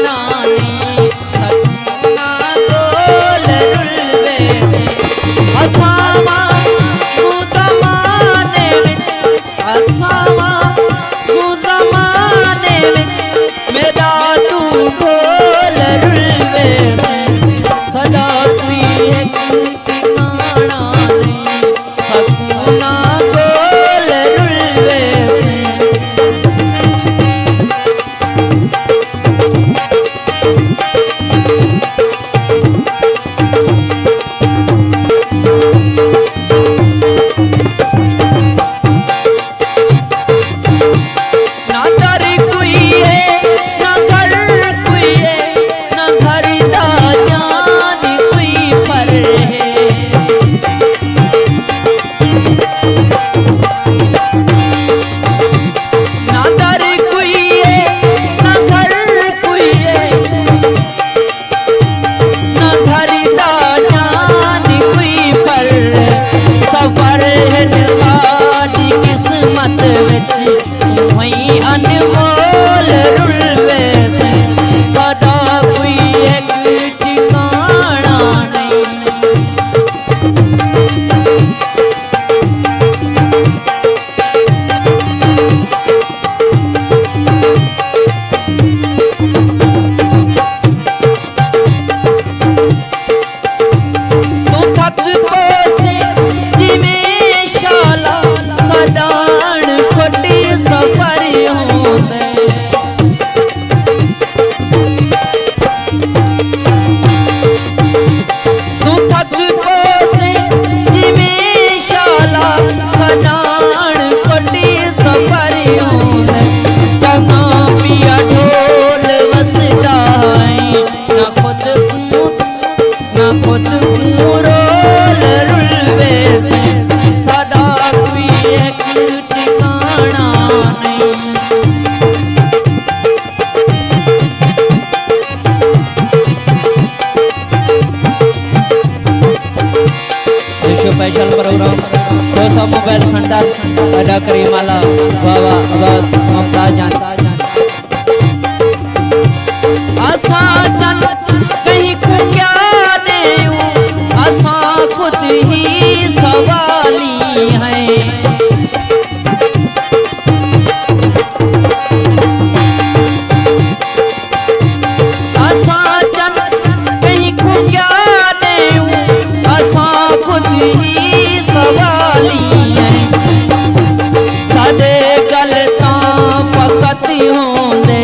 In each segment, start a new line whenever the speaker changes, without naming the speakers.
नहीं सकूना गोल रुलवे असावा गुज़माने विच असावा गुज़माने विच मेरा तू गोल रुलवे सदा कोई एक ठिकाना नहीं सकूना गोल रुलवे अनमोल रुलवे सदा कोई एक ठिकाना नहीं तू थक पोसे जिमें शाला सदान खोटी सफर तू थक पोसे जिमें शाला सदान खोटी सफर जगा पिया ढोल वसदा ना खुद रोल रुलवे सदा कोई एक ठिकाना नहीं special program dosa mobile centre अदा करी माला बाबा आवाज मुमताज जान आसा चंद कहीं को क्या देऊं आसा खुद ही सवाली है आसा चंद कहीं को क्या देऊं आसा खुद ही सवाली है सदे गलता फकत होंदे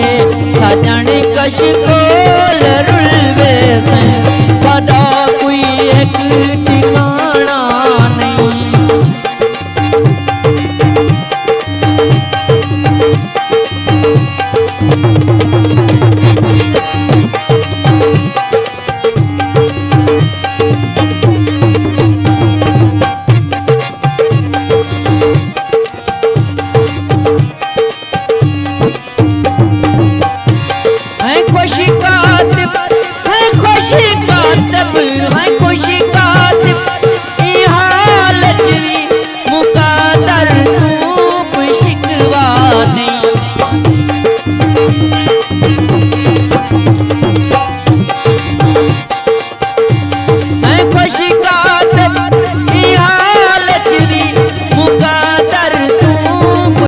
सजन कश गोल रुलवे से सदा कोई एक ठिकाना नहीं